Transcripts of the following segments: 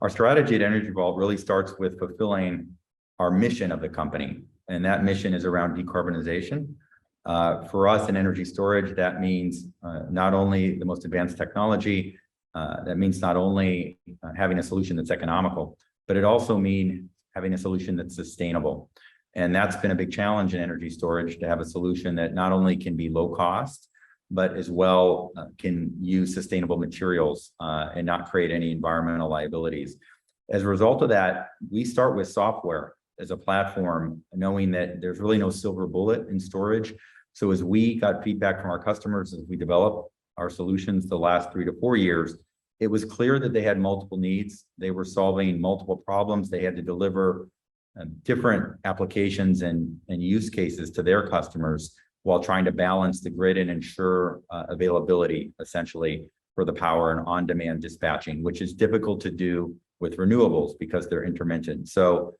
Our strategy at Energy Vault really starts with fulfilling our mission of the company, and that mission is around decarbonization. For us in energy storage, that means not only the most advanced technology, that means not only having a solution that's economical, but it also means having a solution that's sustainable. And that's been a big challenge in energy storage, to have a solution that not only can be low cost, but as well can use sustainable materials and not create any environmental liabilities. As a result of that, we start with software as a platform, knowing that there's really no silver bullet in storage. So as we got feedback from our customers, as we developed our solutions the last 3 to 4 years, it was clear that they had multiple needs. They were solving multiple problems. They had to deliver different applications and use cases to their customers, while trying to balance the grid and ensure availability, essentially, for the power and on-demand dispatching, which is difficult to do with renewables because they're intermittent. So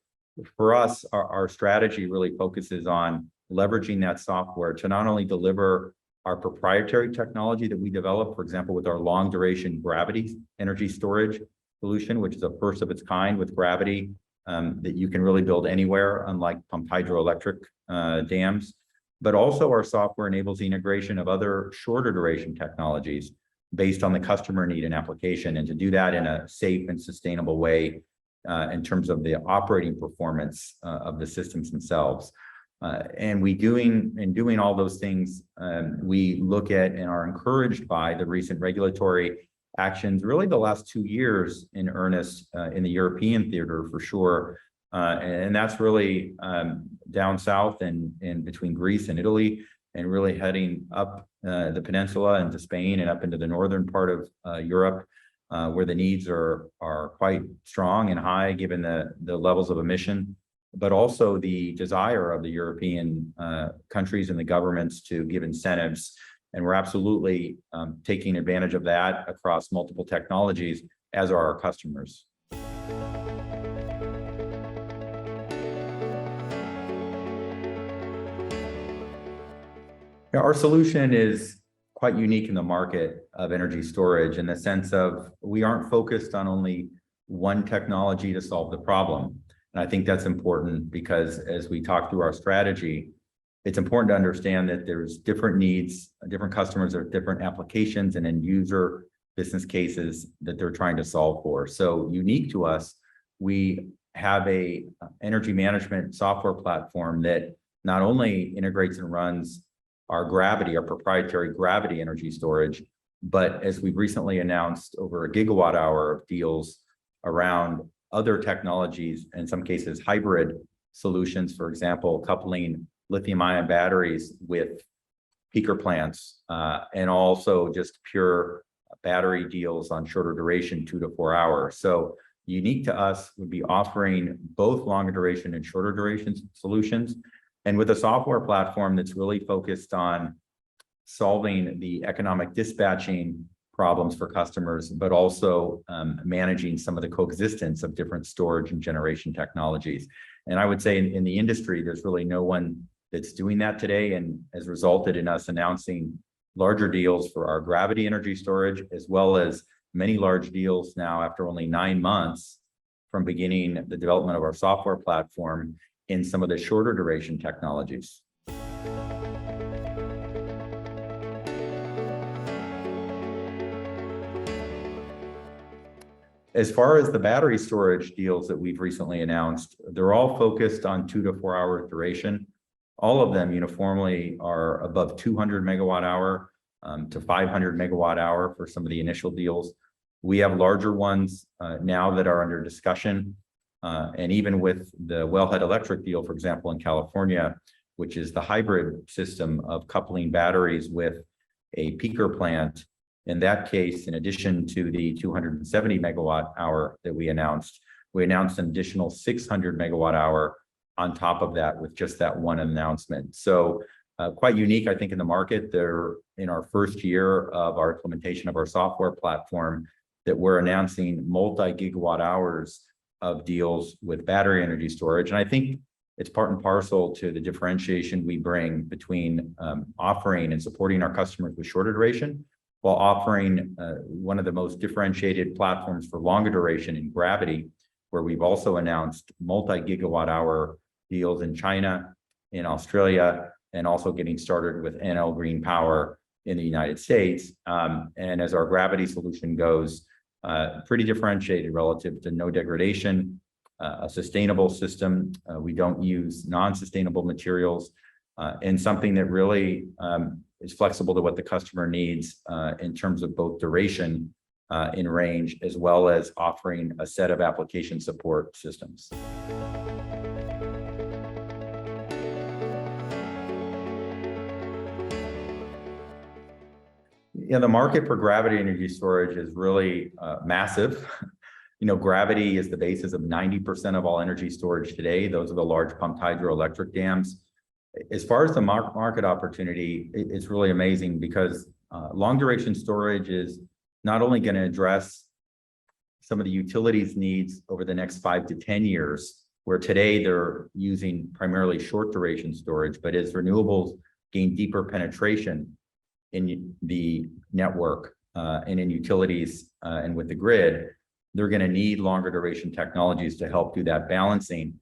for us, our strategy really focuses on leveraging that software to not only deliver our proprietary technology that we develop, for example, with our long-duration gravity energy storage solution, which is a first of its kind with gravity that you can really build anywhere, unlike pumped hydroelectric dams. But also our software enables the integration of other shorter duration technologies based on the customer need and application, and to do that in a safe and sustainable way in terms of the operating performance of the systems themselves. And doing all those things, we look at and are encouraged by the recent regulatory actions, really the last 2 years in earnest in the European theater for sure. And that's really down south and between Greece and Italy, and really heading up the peninsula into Spain and up into the northern part of Europe, where the needs are quite strong and high given the levels of emission, but also the desire of the European countries and the governments to give incentives. And we're absolutely taking advantage of that across multiple technologies, as are our customers. Our solution is quite unique in the market of energy storage, in the sense of we aren't focused on only one technology to solve the problem. And I think that's important because as we talk through our strategy, it's important to understand that there's different needs, different customers, or different applications and end user business cases that they're trying to solve for. So unique to us, we have a energy management software platform that not only integrates and runs our proprietary gravity energy storage, but as we've recently announced, over 1 gigawatt hour of deals around other technologies, in some cases hybrid solutions, for example, coupling lithium-ion batteries with peaker plants, and also just pure battery deals on shorter duration, 2 to 4 hours. So unique to us would be offering both longer duration and shorter duration solutions, and with a software platform that's really focused on solving the economic dispatching problems for customers, but also managing some of the coexistence of different storage and generation technologies. And I would say in the industry, there's really no one that's doing that today, and has resulted in us announcing larger deals for our gravity energy storage, as well as many large deals now after only 9 months from beginning the development of our software platform in some of the shorter duration technologies. As far as the battery storage deals that we've recently announced, they're all focused on 2 to 4 hour duration. All of them uniformly are above 200 megawatt hour to 500 megawatt hour for some of the initial deals. We have larger ones now that are under discussion. And even with the Wellhead Electric deal, for example, in California, which is the hybrid system of coupling batteries with a peaker plant. In that case, in addition to the 270 megawatt hour that we announced an additional 600 megawatt hour on top of that with just that one announcement. So quite unique, I think, in the market. They're in our first year of our implementation of our software platform that we're announcing multi-gigawatt hours of deals with battery energy storage. And I think it's part and parcel to the differentiation we bring between offering and supporting our customers with shorter duration, while offering one of the most differentiated platforms for longer duration in gravity, where we've also announced multi-gigawatt-hour deals in China, in Australia, and also getting started with NL Green Power in the United States. And as our gravity solution goes, pretty differentiated relative to no degradation, a sustainable system. We don't use non-sustainable materials, and something that really is flexible to what the customer needs in terms of both duration in range, as well as offering a set of application support systems. Yeah, the market for gravity energy storage is really massive. Gravity is the basis of 90% of all energy storage today. Those are the large pumped hydroelectric dams. As far as the market opportunity, it's really amazing because long duration storage is not only going to address some of the utilities needs over the next 5 to 10 years, where today they're using primarily short duration storage, but as renewables gain deeper penetration in the network and in utilities and with the grid, they're going to need longer duration technologies to help do that balancing.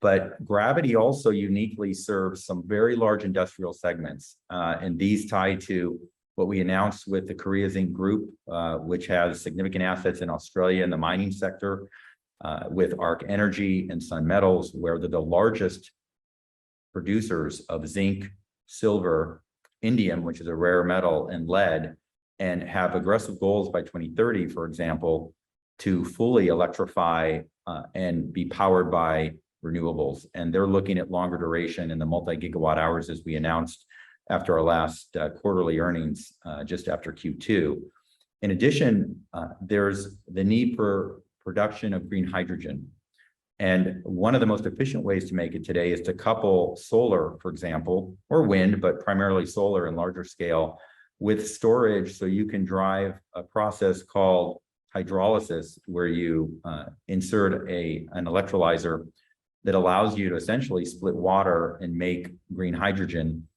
But gravity also uniquely serves some very large industrial segments, and these tie to what we announced with the Korea Zinc Group, which has significant assets in Australia in the mining sector, with Arc Energy and Sun Metals, where they're the largest producers of zinc, silver, indium, which is a rare metal, and lead, and have aggressive goals by 2030, for example, to fully electrify and be powered by renewables. And they're looking at longer duration in the multi-gigawatt hours, as we announced after our last quarterly earnings just after Q2. In addition, there's the need for production of green hydrogen. And one of the most efficient ways to make it today is to couple solar, for example, or wind, but primarily solar in larger scale, with storage, so you can drive a process called hydrolysis, where you insert an electrolyzer that allows you to essentially split water and make green hydrogen.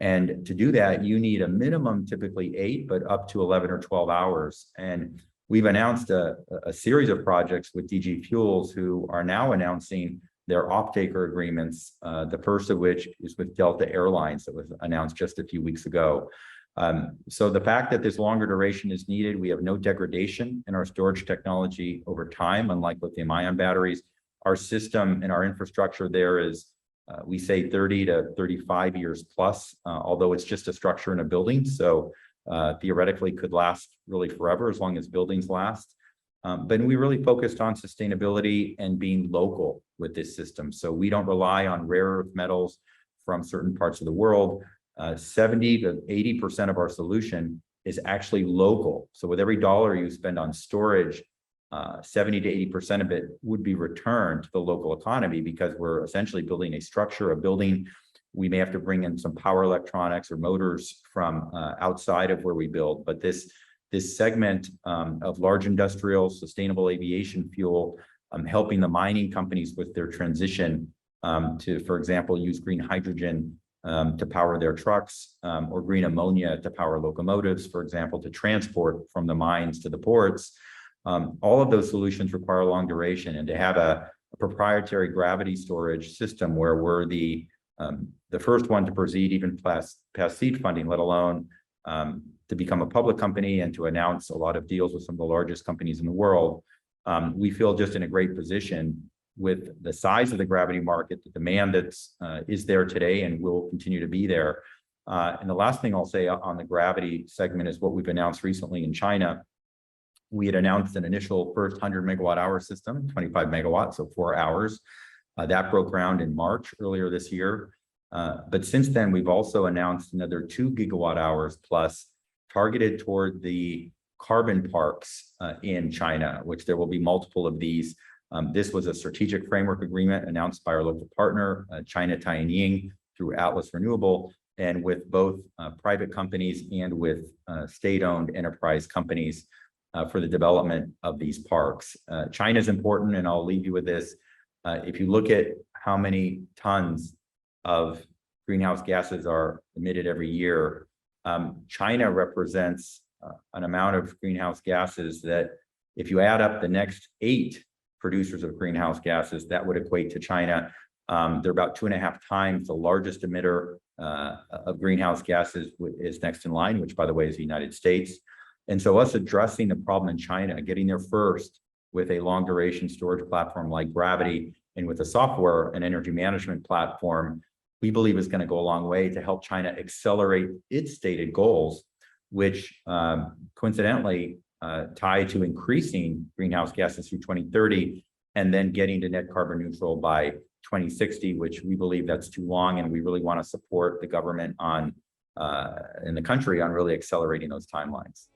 And to do that, you need a minimum, typically 8, but up to 11 or 12 hours. And we've announced a series of projects with DG Fuels, who are now announcing their off-taker agreements, the first of which is with Delta Airlines, that was announced just a few weeks ago. So the fact that this longer duration is needed, we have no degradation in our storage technology over time, unlike lithium-ion batteries. Our system and our infrastructure there is, we say 30 to 35 years plus, although it's just a structure in a building. So theoretically could last really forever as long as buildings last. But we really focused on sustainability and being local with this system. So we don't rely on rare earth metals from certain parts of the world. 70 to 80% of our solution is actually local. So with every dollar you spend on storage, 70 to 80% of it would be returned to the local economy, because we're essentially building a structure, a building. We may have to bring in some power electronics or motors from outside of where we build. But this segment of large industrial, sustainable aviation fuel, helping the mining companies with their transition to, for example, use green hydrogen to power their trucks, or green ammonia to power locomotives, for example, to transport from the mines to the ports. All of those solutions require long duration, and to have a proprietary gravity storage system where we're the first one to proceed even past seed funding, let alone to become a public company and to announce a lot of deals with some of the largest companies in the world. We feel just in a great position with the size of the gravity market, the demand that's is there today and will continue to be there. And the last thing I'll say on the gravity segment is what we've announced recently in China. We had announced an initial first 100 megawatt hour system, 25 megawatts, so 4 hours. That broke ground in March earlier this year. But since then, we've also announced another 2 gigawatt hours plus, targeted toward the carbon parks in China, which there will be multiple of these. This was a strategic framework agreement announced by our local partner, China Tianying, through Atlas Renewable, and with both private companies and with state-owned enterprise companies for the development of these parks. China is important, and I'll leave you with this. If you look at how many tons of greenhouse gases are emitted every year, China represents an amount of greenhouse gases that if you add up the next 8 producers of greenhouse gases, that would equate to China. They're about 2.5 times the largest emitter of greenhouse gases is next in line, which by the way is the United States. And so us addressing the problem in China, getting there first with a long duration storage platform like Gravity and with a software and energy management platform, we believe is going to go a long way to help China accelerate its stated goals, which coincidentally tie to increasing greenhouse gases through 2030 and then getting to net carbon neutral by 2060, which we believe that's too long, and we really want to support the government on in the country on really accelerating those timelines.